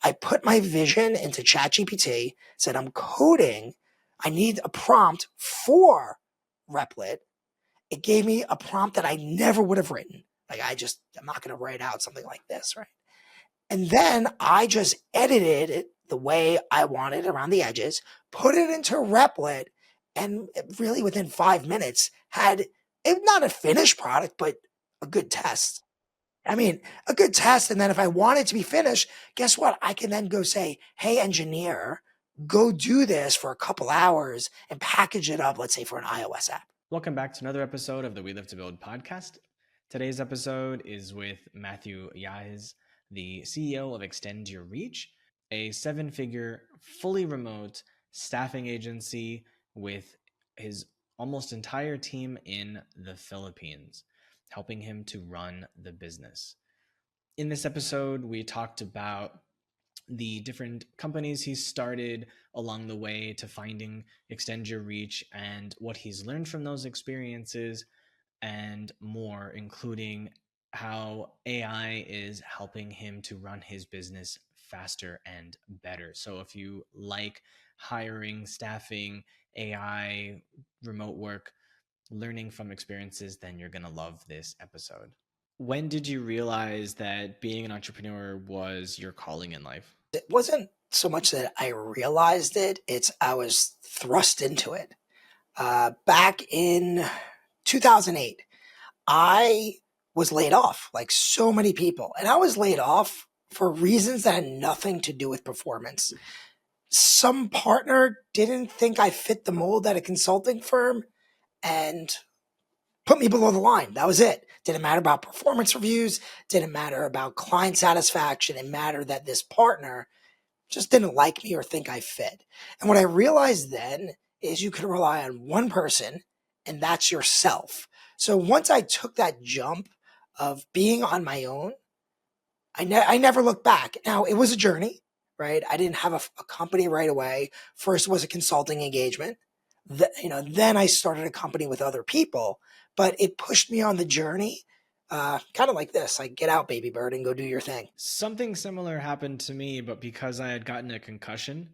I put my vision into ChatGPT, said I'm coding. I need a prompt for Replit. It gave me a prompt that I never would have written. Like I'm not going to write out something like this, right? And then I just edited it the way I wanted around the edges, put it into Replit, and really within 5 minutes had, if not a finished product, but a good test. I mean, a good test. And then if I want it to be finished, guess what? I can then go say, hey, engineer, go do this for a couple hours and package it up, let's say for an iOS app. Welcome back to another episode of the We Live to Build podcast. Today's episode is with Matthew Yahiz, the CEO of Extend Your Reach, a 7-figure, fully remote staffing agency with his almost entire team in the Philippines, helping him to run the business. In this episode, we talked about the different companies he's started along the way to finding Extend Your Reach and what he's learned from those experiences and more, including how AI is helping him to run his business faster and better. So if you like hiring, staffing, AI, remote work, learning from experiences, then you're going to love this episode. When did you realize that being an entrepreneur was your calling in life? It wasn't so much that I realized it, it's I was thrust into it. Back in 2008, I was laid off like so many people. And I was laid off for reasons that had nothing to do with performance. Some partner didn't think I fit the mold at a consulting firm and put me below the line. That was it. Didn't matter about performance reviews, didn't matter about client satisfaction. It mattered that this partner just didn't like me or think I fit. And what I realized then is you can rely on one person, and that's yourself. So once I took that jump of being on my own, I never looked back. Now, it was a journey, right? I didn't have a company right away. First was a consulting engagement. Then I started a company with other people, but it pushed me on the journey, kind of like this, like get out, baby bird, and go do your thing. Something similar happened to me, but because I had gotten a concussion,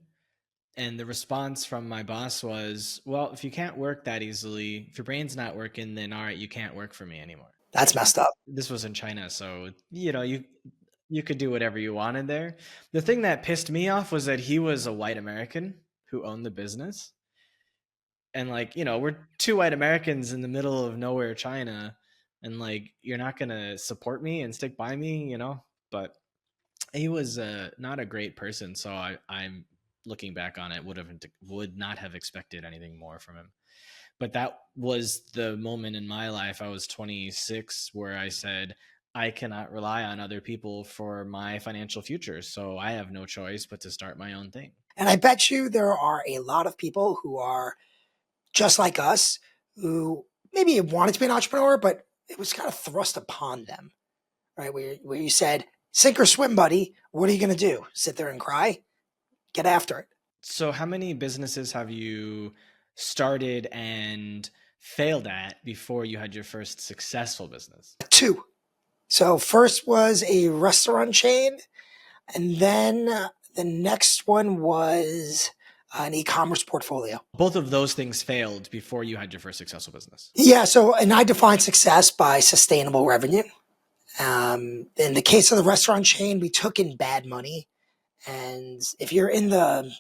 and the response from my boss was, well, if you can't work that easily, if your brain's not working, then all right, you can't work for me anymore. That's messed up. This was in China, so you could do whatever you wanted there. The thing that pissed me off was that he was a white American who owned the business. And we're two white Americans in the middle of nowhere, China, and you're not going to support me and stick by me, but he was not a great person. So I'm looking back on it, would not have expected anything more from him. But that was the moment in my life. I was 26 where I said, I cannot rely on other people for my financial future. So I have no choice but to start my own thing. And I bet you there are a lot of people who are just like us, who maybe wanted to be an entrepreneur, but it was kind of thrust upon them, right? Where you said, sink or swim, buddy. What are you going to do? Sit there and cry? Get after it. So how many businesses have you started and failed at before you had your first successful business? 2. So first was a restaurant chain. And then the next one was an e-commerce portfolio. Both of those things failed before you had your first successful business. Yeah. So, and I define success by sustainable revenue. In the case of the restaurant chain, we took in bad money. And if you're in the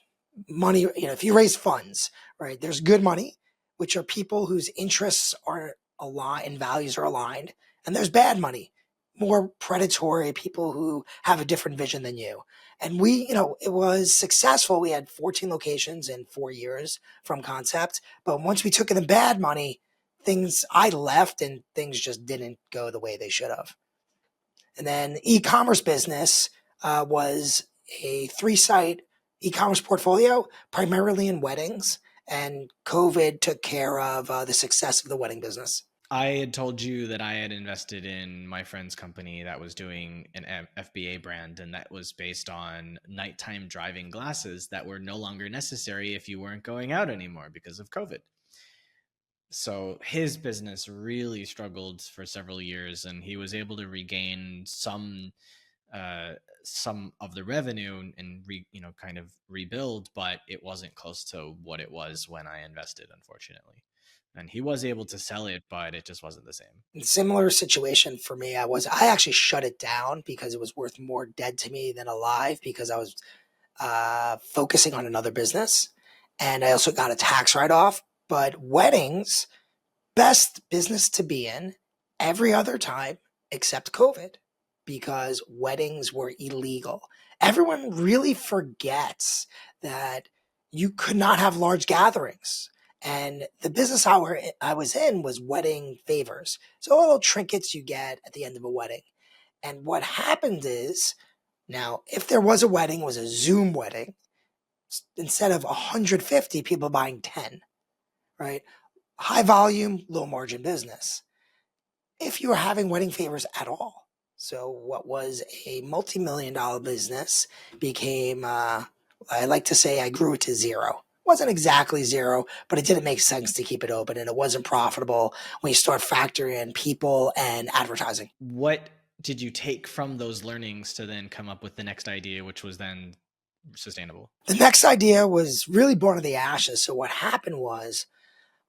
money, if you raise funds, right, there's good money, which are people whose interests are aligned and values are aligned. And there's bad money, more predatory people who have a different vision than you. And it was successful. We had 14 locations in 4 years from concept. But once we took in the bad money, I left and things just didn't go the way they should have. And then e-commerce business was a 3-site e-commerce portfolio, primarily in weddings. And COVID took care of the success of the wedding business. I had told you that I had invested in my friend's company that was doing an FBA brand, and that was based on nighttime driving glasses that were no longer necessary if you weren't going out anymore because of COVID. So his business really struggled for several years, and he was able to regain some some of the revenue and kind of rebuild, but it wasn't close to what it was when I invested, unfortunately. And he was able to sell it, but it just wasn't the same. Similar situation for me. I actually shut it down because it was worth more dead to me than alive, because I was focusing on another business, and I also got a tax write-off. But weddings, best business to be in every other time except COVID, because weddings were illegal. Everyone really forgets that you could not have large gatherings. And the business I was in was wedding favors. So little trinkets you get at the end of a wedding. And what happened is, now, if there was a wedding, it was a Zoom wedding, instead of 150 people buying 10, right? High volume, low margin business. If you were having wedding favors at all. So what was a multi-million dollar business became, I like to say I grew it to zero. It wasn't exactly zero, but it didn't make sense to keep it open, and it wasn't profitable when you start factoring in people and advertising. What did you take from those learnings to then come up with the next idea, which was then sustainable? The next idea was really born of the ashes. So what happened was,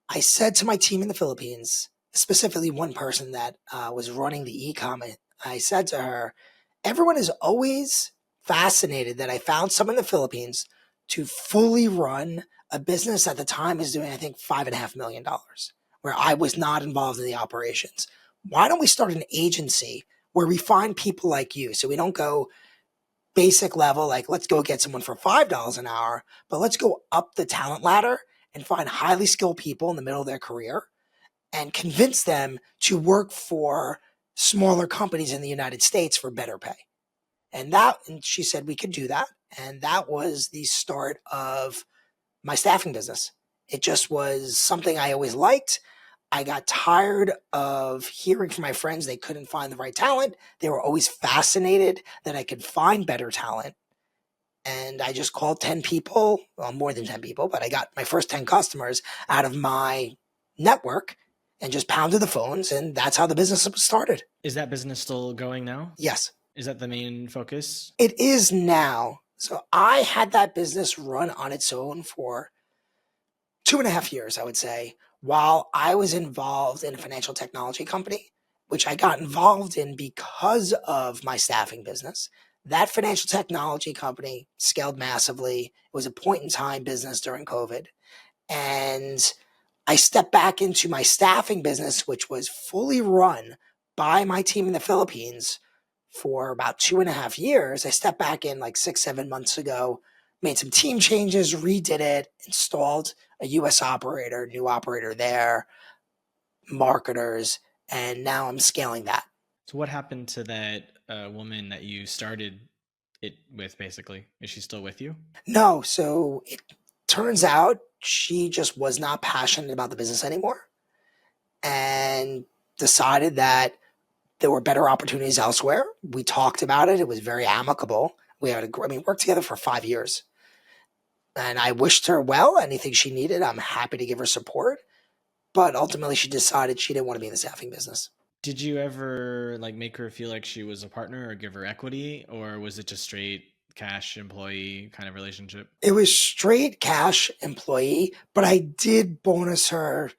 I said to my team in the Philippines, specifically one person that was running the e-com, I said to her, everyone is always fascinated that I found someone in the Philippines to fully run a business at the time is doing, I think, $5.5 million, where I was not involved in the operations. Why don't we start an agency where we find people like you? So we don't go basic level, like let's go get someone for $5 an hour, but let's go up the talent ladder and find highly skilled people in the middle of their career and convince them to work for smaller companies in the United States for better pay. And she said we could do that. And that was the start of my staffing business. It just was something I always liked. I got tired of hearing from my friends they couldn't find the right talent. They were always fascinated that I could find better talent. And I just called 10 people, well, more than 10 people, but I got my first 10 customers out of my network and just pounded the phones. And that's how the business started. Is that business still going now? Yes. Is that the main focus? It is now. So I had that business run on its own for 2.5 years, I would say, while I was involved in a financial technology company, which I got involved in because of my staffing business. That financial technology company scaled massively. It was a point in time business during COVID. And I stepped back into my staffing business, which was fully run by my team in the Philippines for about 2.5 years. I stepped back in like 6-7 months ago, made some team changes, redid it, installed a US operator, new operator there, marketers, and now I'm scaling that. So what happened to that woman that you started it with, basically? Is she still with you? No, so it turns out she just was not passionate about the business anymore and decided that there were better opportunities elsewhere. We talked about it. It was very amicable. We worked together for 5 years. And I wished her well. Anything she needed, I'm happy to give her support. But ultimately, she decided she didn't want to be in the staffing business. Did you ever make her feel like she was a partner or give her equity, or was it just straight cash employee kind of relationship? It was straight cash employee, but I did bonus her,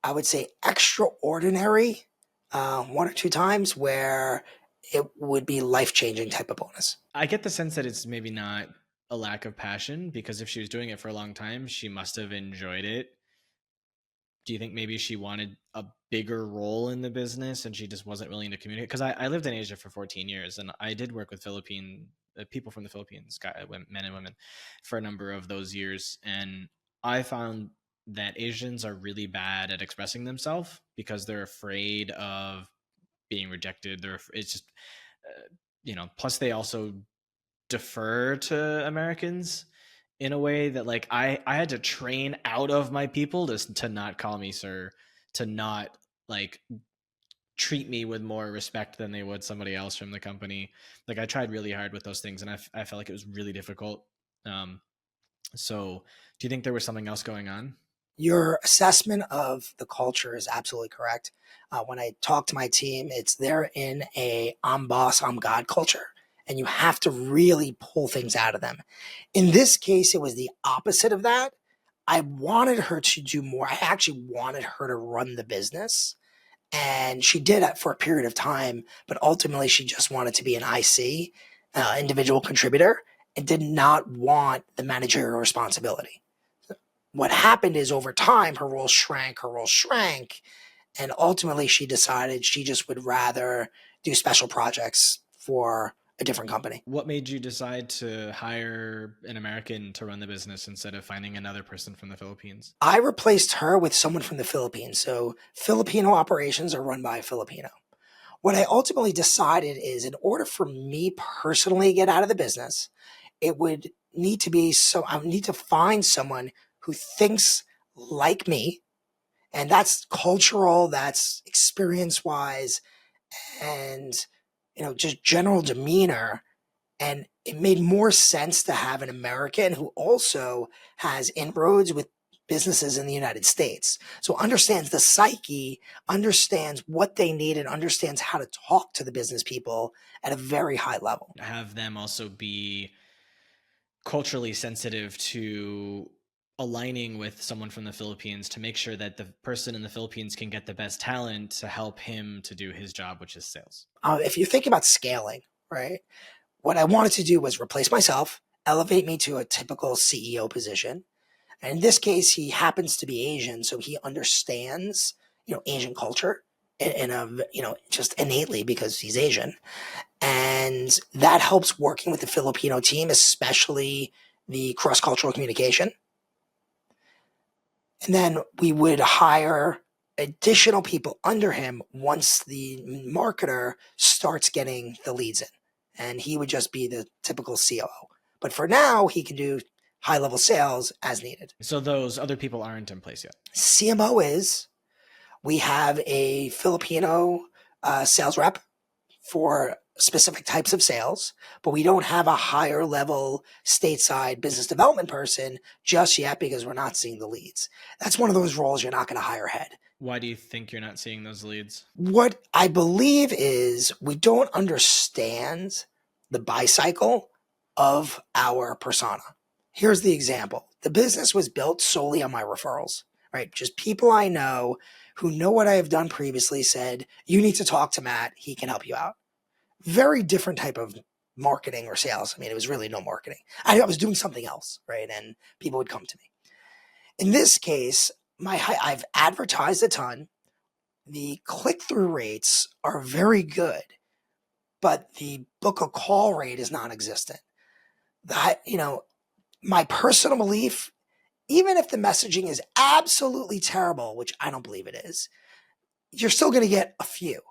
I would say, extraordinary 1 or 2 times where it would be life-changing type of bonus. I get the sense that it's maybe not a lack of passion, because if she was doing it for a long time, she must have enjoyed it. Do you think maybe she wanted a bigger role in the business and she just wasn't willing to communicate? Because I lived in Asia for 14 years and I did work with Philippine people from the Philippines, men and women, for a number of those years. And I found that Asians are really bad at expressing themselves because they're afraid of being rejected. It's just, plus they also defer to Americans in a way that I had to train out of my people to not call me sir, to not treat me with more respect than they would somebody else from the company. I tried really hard with those things and I felt like it was really difficult. So do you think there was something else going on? Your assessment of the culture is absolutely correct. When I talk to my team, they're in a Ambos-Am-God culture. and you have to really pull things out of them. In this case, it was the opposite of that. I wanted her to do more. I actually wanted her to run the business. And she did it for a period of time, but ultimately she just wanted to be an IC, individual contributor, and did not want the managerial responsibility. What happened is over time, her role shrank, and ultimately she decided she just would rather do special projects for a different company. What made you decide to hire an American to run the business instead of finding another person from the Philippines? I replaced her with someone from the Philippines. So Filipino operations are run by a Filipino. What I ultimately decided is in order for me personally to get out of the business, it would need to be I would need to find someone who thinks like me. And that's cultural, that's experience wise, and just general demeanor. And it made more sense to have an American who also has inroads with businesses in the United States. So understands the psyche, understands what they need, and understands how to talk to the business people at a very high level. Have them also be culturally sensitive to aligning with someone from the Philippines to make sure that the person in the Philippines can get the best talent to help him to do his job, which is sales. If you think about scaling, right? What I wanted to do was replace myself, elevate me to a typical CEO position. And in this case, he happens to be Asian, so he understands, Asian culture in a, just innately because he's Asian. And that helps working with the Filipino team, especially the cross-cultural communication. And then we would hire additional people under him once the marketer starts getting the leads in. And he would just be the typical COO. But for now, he can do high-level sales as needed. So those other people aren't in place yet. CMO is, we have a Filipino sales rep for specific types of sales, but we don't have a higher level stateside business development person just yet because we're not seeing the leads. That's one of those roles you're not going to hire ahead. Why do you think you're not seeing those leads? What I believe is we don't understand the buy cycle of our persona. Here's the example. The business was built solely on my referrals, right? Just people I know who know what I have done previously said, you need to talk to Matt. He can help you out. Very different type of marketing or sales. I mean, it was really no marketing. I was doing something else, right? And people would come to me. In this case, I've advertised a ton. The click-through rates are very good, but the book a call rate is non-existent. That, my personal belief, even if the messaging is absolutely terrible, which I don't believe it is, you're still going to get a few.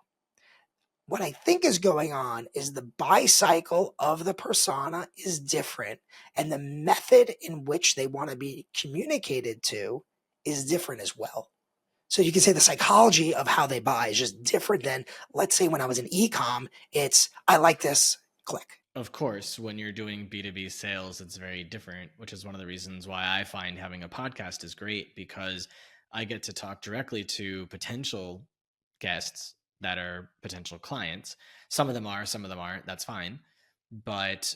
What I think is going on is the buy cycle of the persona is different, and the method in which they want to be communicated to is different as well. So you can say the psychology of how they buy is just different than, let's say, when I was in e-com, it's, I like this, click. Of course, when you're doing B2B sales, it's very different, which is one of the reasons why I find having a podcast is great, because I get to talk directly to potential guests that are potential clients. Some of them are, some of them aren't. That's fine. But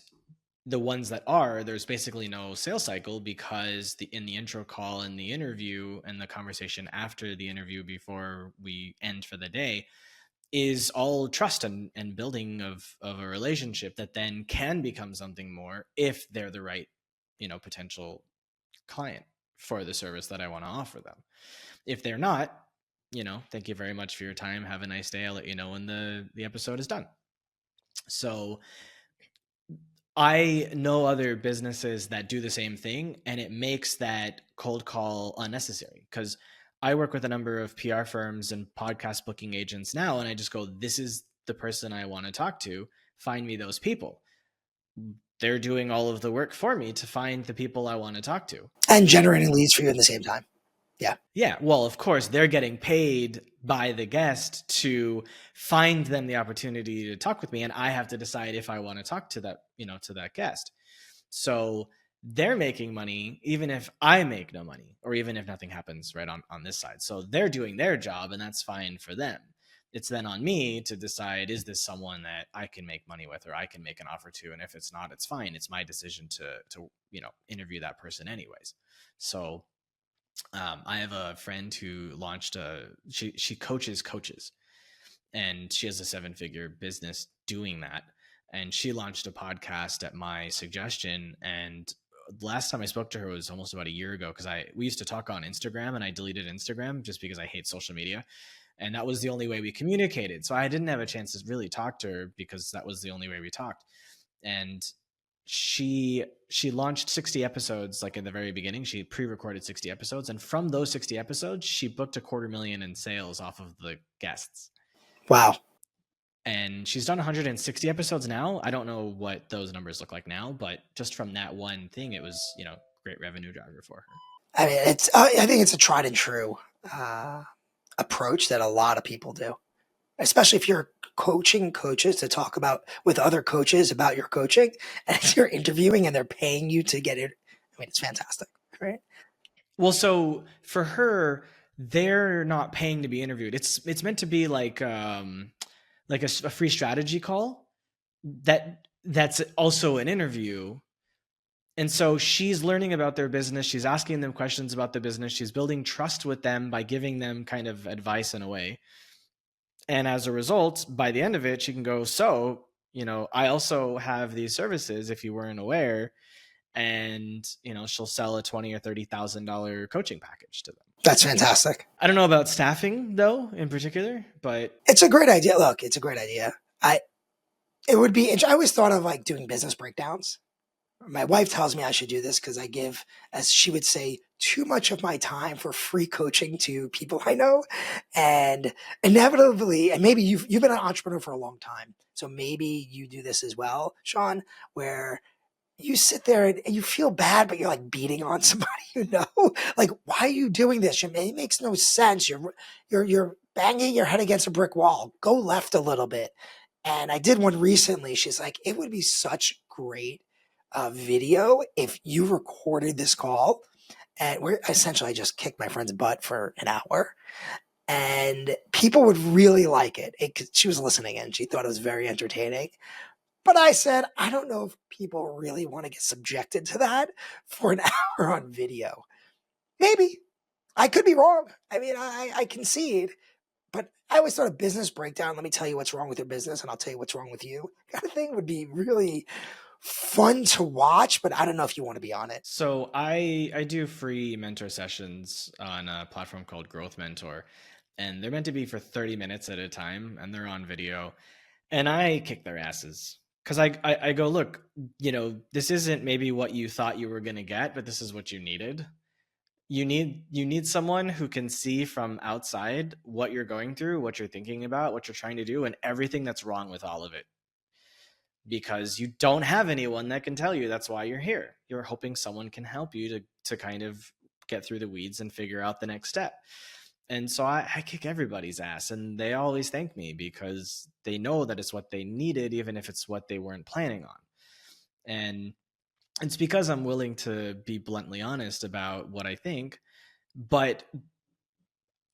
the ones that are, there's basically no sales cycle, because in the intro call and the interview and the conversation after the interview before we end for the day is all trust and building of a relationship that then can become something more if they're the right, potential client for the service that I want to offer them. If they're not, thank you very much for your time. Have a nice day. I'll let you know when the episode is done. So I know other businesses that do the same thing, and it makes that cold call unnecessary, because I work with a number of PR firms and podcast booking agents now, and I just go, this is the person I want to talk to. Find me those people. They're doing all of the work for me to find the people I want to talk to. And generating leads for you at the same time. Yeah. Yeah. Well, of course, they're getting paid by the guest to find them the opportunity to talk with me, and I have to decide if I want to talk to that, to that guest. So they're making money even if I make no money, or even if nothing happens right on this side. So they're doing their job, and that's fine for them. It's then on me to decide, is this someone that I can make money with or I can make an offer to? And if it's not, it's fine. It's my decision to interview that person anyways. So I have a friend who launched she coaches coaches, and she has a 7-figure business doing that. And she launched a podcast at my suggestion. And last time I spoke to her was almost about a year ago, because we used to talk on Instagram, and I deleted Instagram just because I hate social media. And that was the only way we communicated. So I didn't have a chance to really talk to her because that was the only way we talked. And she launched 60 episodes, like in the very beginning. She pre-recorded 60 episodes. And from those 60 episodes, she booked $250,000 in sales off of the guests. Wow. And she's done 160 episodes now. I don't know what those numbers look like now, but just from that one thing, it was, great revenue driver for her. I mean, I think it's a tried and true approach that a lot of people do, especially if you're coaching coaches to talk about with other coaches about your coaching, and you're interviewing and they're paying you to get it. I mean, it's fantastic, right? Well, so for her, they're not paying to be interviewed. It's meant to be like a free strategy call that's also an interview. And so she's learning about their business. She's asking them questions about the business. She's building trust with them by giving them kind of advice in a way. And as a result, by the end of it, she can go, so, I also have these services if you weren't aware. And, she'll sell a $20,000 or $30,000 coaching package to them. That's fantastic. I don't know about staffing though, in particular, but it's a great idea. Look, it's a great idea. I always thought of like doing business breakdowns. My wife tells me I should do this because I give, as she would say, too much of my time for free coaching to people I know. And inevitably, and maybe you've been an entrepreneur for a long time, so maybe you do this as well, Sean, where you sit there and you feel bad, but you're like beating on somebody, like, why are you doing this? It makes no sense. You're banging your head against a brick wall. Go left a little bit. And I did one recently. She's like, it would be such great video if you recorded this call. And I just kicked my friend's butt for an hour, and people would really like it. She was listening and she thought it was very entertaining. But I said, I don't know if people really want to get subjected to that for an hour on video. Maybe. I could be wrong. I mean, I concede. But I always thought a business breakdown, let me tell you what's wrong with your business and I'll tell you what's wrong with you, kind of thing would be really fun to watch, but I don't know if you want to be on it. So I do free mentor sessions on a platform called Growth Mentor, and they're meant to be for 30 minutes at a time, and they're on video, and I kick their asses. Because I go, look, this isn't maybe what you thought you were going to get, but this is what you needed. You need someone who can see from outside what you're going through, what you're thinking about, what you're trying to do, and everything that's wrong with all of it. Because you don't have anyone that can tell you. That's why you're here. You're hoping someone can help you to kind of get through the weeds and figure out the next step. And so I kick everybody's ass, and they always thank me because they know that it's what they needed, even if it's what they weren't planning on. And it's because I'm willing to be bluntly honest about what I think, but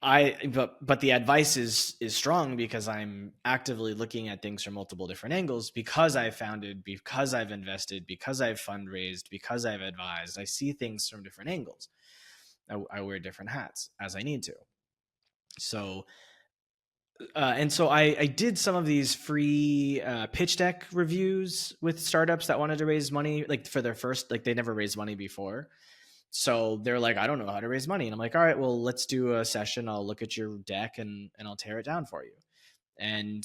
the advice is strong because I'm actively looking at things from multiple different angles, because I've founded, because I've invested, because I've fundraised, because I've advised. I see things from different angles. I wear different hats as I need to. So, and so I did some of these free pitch deck reviews with startups that wanted to raise money, like for their first, like they never raised money before. So they're like, I don't know how to raise money. And I'm like, all right, well, let's do a session. I'll look at your deck and I'll tear it down for you. And,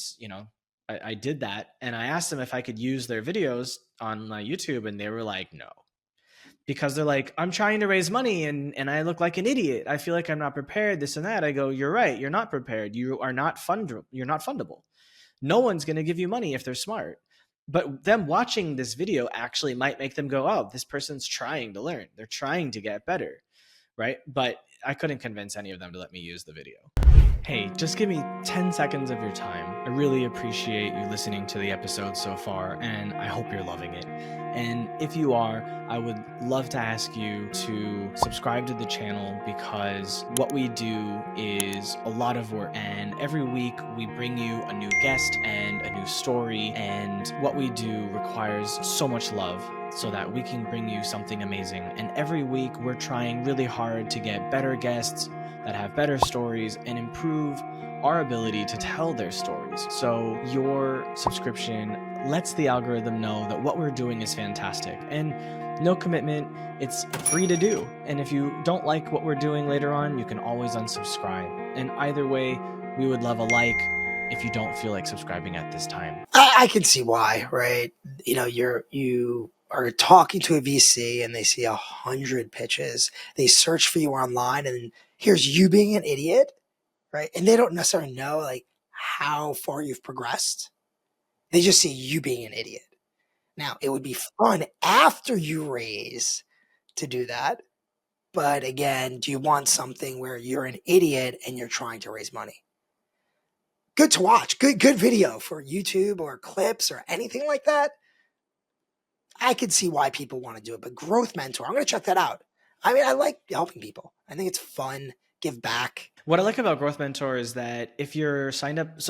I did that. And I asked them if I could use their videos on my YouTube. And they were like, no, because they're like, I'm trying to raise money and I look like an idiot. I feel like I'm not prepared, this and that. I go, you're right. You're not prepared. You're not fundable. No one's going to give you money if they're smart. But them watching this video actually might make them go, oh, this person's trying to learn. They're trying to get better, right? But I couldn't convince any of them to let me use the video. Hey, just give me 10 seconds of your time. I really appreciate you listening to the episode so far, and I hope you're loving it. And if you are, I would love to ask you to subscribe to the channel, because what we do is a lot of work, and every week we bring you a new guest and a new story, and what we do requires so much love so that we can bring you something amazing. And every week we're trying really hard to get better guests that have better stories and improve our ability to tell their stories. So your subscription lets the algorithm know that what we're doing is fantastic, and no commitment, it's free to do. And if you don't like what we're doing later on, you can always unsubscribe. And either way, we would love a like if you don't feel like subscribing at this time. I can see why, right? You are talking to a VC and they see 100 pitches. They search for you online, and here's you being an idiot, right? And they don't necessarily know like how far you've progressed. They just see you being an idiot. Now, it would be fun after you raise to do that. But again, do you want something where you're an idiot and you're trying to raise money? Good to watch. Good video for YouTube or clips or anything like that. I can see why people want to do it. But Growth Mentor, I'm going to check that out. I mean, I like helping people. I think it's fun, give back. What I like about Growth Mentor is that if you're signed up as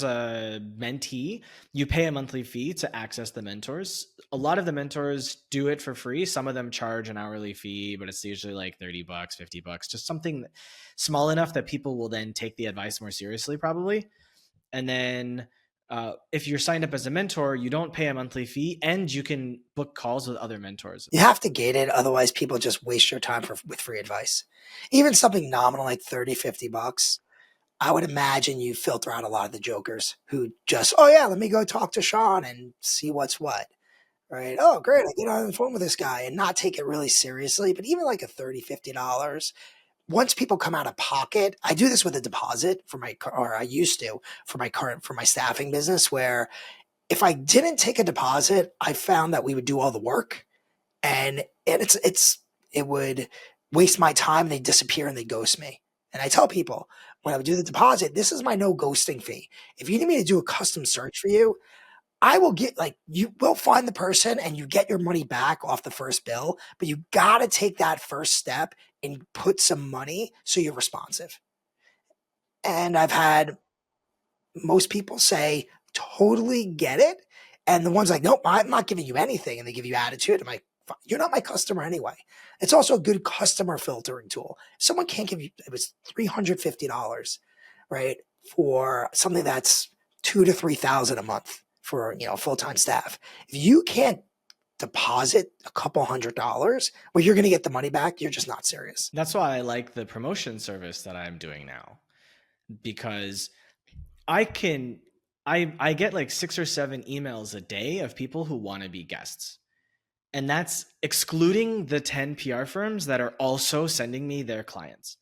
a mentee, you pay a monthly fee to access the mentors. A lot of the mentors do it for free. Some of them charge an hourly fee, but it's usually like $30, $50, just something small enough that people will then take the advice more seriously, probably. And then if you're signed up as a mentor, you don't pay a monthly fee, and you can book calls with other mentors. You have to gate it. Otherwise, people just waste your time with free advice. Even something nominal like 30, $50, I would imagine you filter out a lot of the jokers who just, oh yeah, let me go talk to Sean and see what's what. Right? Oh, great. I get on the phone with this guy and not take it really seriously. But even like a $30, $50, once people come out of pocket, I do this with a deposit I used to for my staffing business, where if I didn't take a deposit, I found that we would do all the work, and it would waste my time, and they disappear and they ghost me. And I tell people when I would do the deposit, this is my no ghosting fee. If you need me to do a custom search for you, I will you will find the person and you get your money back off the first bill, but you got to take that first step and put some money so you're responsive. And I've had most people say, totally get it. And the ones like, nope, I'm not giving you anything. And they give you attitude. I'm like, you're not my customer anyway. It's also a good customer filtering tool. Someone can't give you, it was $350, right? For something that's $2,000 to $3,000 a month for, full-time staff. If you can't deposit a couple $100 where you're going to get the money back, you're just not serious. That's why I like the promotion service that I'm doing now, because I get like 6 or 7 emails a day of people who want to be guests. And that's excluding the 10 PR firms that are also sending me their clients.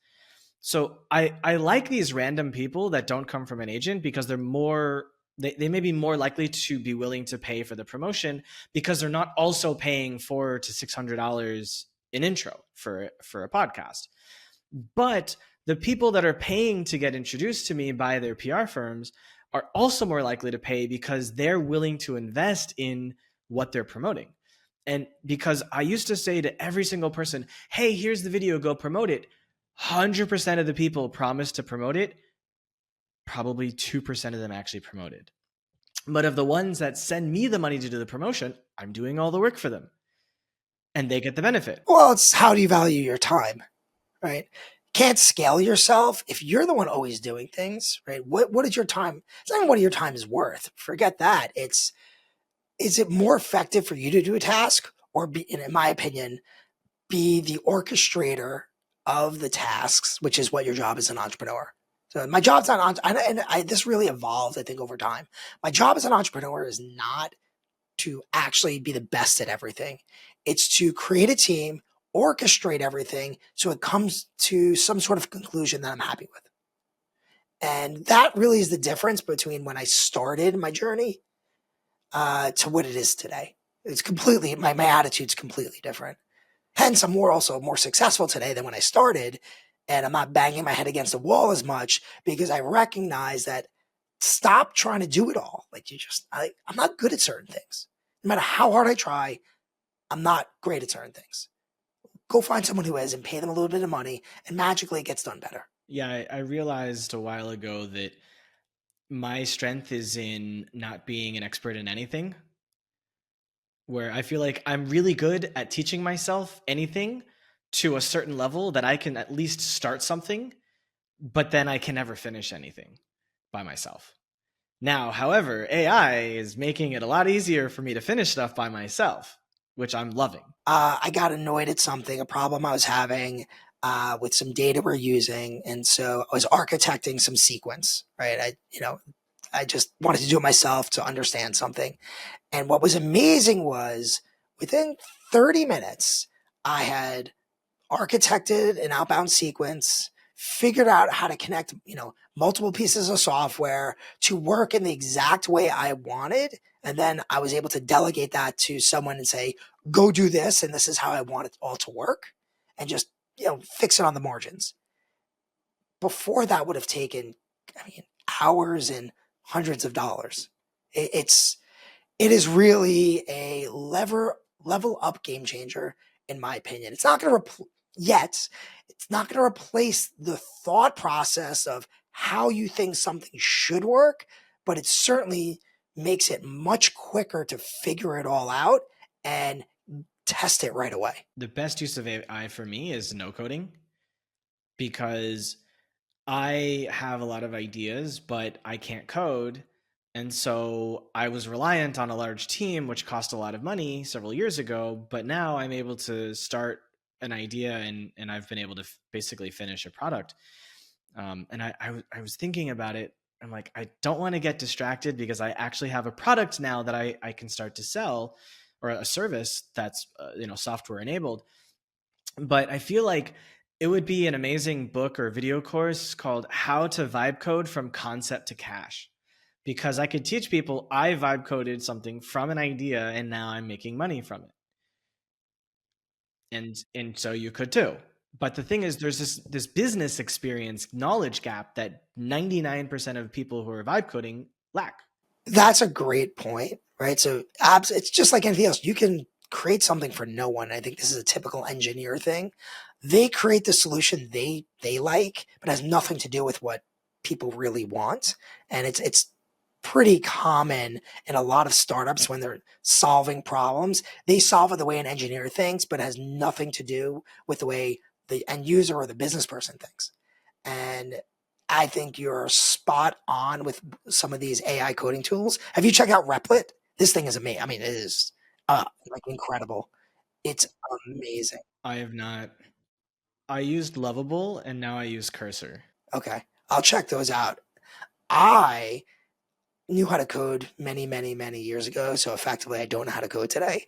So I like these random people that don't come from an agent, because they may be more likely to be willing to pay for the promotion, because they're not also paying $400 to $600 in intro for a podcast. But the people that are paying to get introduced to me by their PR firms are also more likely to pay, because they're willing to invest in what they're promoting. And because I used to say to every single person, hey, here's the video, go promote it. 100% of the people promised to promote it. Probably 2% of them actually promoted. But of the ones that send me the money to do the promotion, I'm doing all the work for them, and they get the benefit. Well, it's how do you value your time, right? Can't scale yourself if you're the one always doing things, right? What is your time? It's not even what your time is worth. Forget that. Is it more effective for you to do a task, or in my opinion, be the orchestrator of the tasks, which is what your job as an entrepreneur. So my job's not, this really evolved, I think, over time. My job as an entrepreneur is not to actually be the best at everything. It's to create a team, orchestrate everything, so it comes to some sort of conclusion that I'm happy with. And that really is the difference between when I started my journey to what it is today. It's completely, my attitude's completely different. Hence, I'm also more successful today than when I started, and I'm not banging my head against the wall as much because I recognize that stop trying to do it all. Like I'm not good at certain things. No matter how hard I try, I'm not great at certain things. Go find someone who is and pay them a little bit of money, and magically it gets done better. Yeah, I realized a while ago that my strength is in not being an expert in anything, where I feel like I'm really good at teaching myself anything to a certain level that I can at least start something, but then I can never finish anything by myself. Now, however, AI is making it a lot easier for me to finish stuff by myself, which I'm loving. I got annoyed at something, a problem I was having with some data we're using, and so I was architecting some sequence. Right, I just wanted to do it myself to understand something. And what was amazing was within 30 minutes, I had architected an outbound sequence, figured out how to connect, multiple pieces of software to work in the exact way I wanted. And then I was able to delegate that to someone and say, go do this. And this is how I want it all to work, and just, fix it on the margins. Before that would have taken, hours and hundreds of dollars. It is really a level up game changer, in my opinion. It's not going to yet. It's not going to replace the thought process of how you think something should work, but it certainly makes it much quicker to figure it all out and test it right away. The best use of AI for me is no coding, because I have a lot of ideas, but I can't code. And so I was reliant on a large team, which cost a lot of money several years ago. But now I'm able to start an idea, and I've been able to basically finish a product. And I was thinking about it. I'm like, I don't want to get distracted because I actually have a product now that I can start to sell, or a service that's software enabled. But I feel like it would be an amazing book or video course called How to Vibe Code from Concept to Cash, because I could teach people I vibe coded something from an idea and now I'm making money from it. And so you could too. But the thing is, there's this business experience knowledge gap that 99% of people who are vibe coding lack. That's a great point, right? So it's just like anything else. You can create something for no one. I think this is a typical engineer thing. They create the solution they like, but has nothing to do with what people really want. And it's pretty common in a lot of startups when they're solving problems. They solve it the way an engineer thinks, but it has nothing to do with the way the end user or the business person thinks. And I think you're spot on with some of these AI coding tools. Have you checked out Replit? This thing is amazing. I mean, it is like incredible. It's amazing. I have not. I used Lovable and now I use Cursor. Okay, I'll check those out. I knew how to code many, many, many years ago, so effectively I don't know how to code today.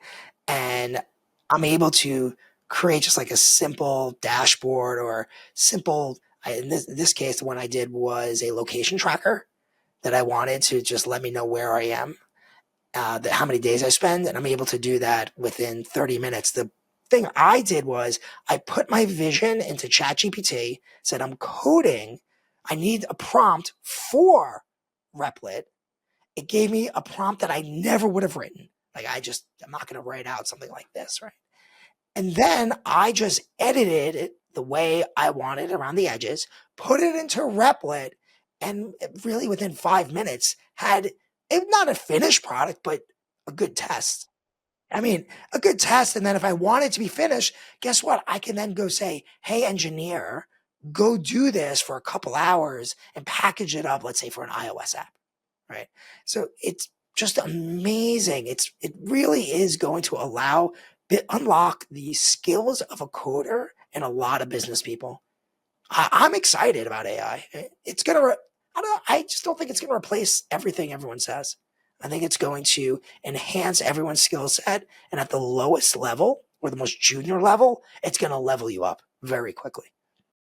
And I'm able to create just like a simple dashboard or simple, in this case, the one I did was a location tracker that I wanted to just let me know where I am, how many days I spend, and I'm able to do that within 30 minutes. The thing I did was I put my vision into ChatGPT, said I'm coding, I need a prompt for Replit. It gave me a prompt that I never would have written. Like I'm not going to write out something like this, right? And then I just edited it the way I wanted around the edges, put it into Replit, and really within 5 minutes had, if not a finished product, but a good test. I mean, a good test. And then if I want it to be finished, guess what? I can then go say, hey, engineer, go do this for a couple hours and package it up, let's say for an iOS app, right? So it's just amazing. It really is going to unlock the skills of a coder and a lot of business people. I'm excited about AI. It's gonna. I just don't think it's gonna replace everything everyone says. I think it's going to enhance everyone's skill set, and at the lowest level or the most junior level, it's going to level you up very quickly.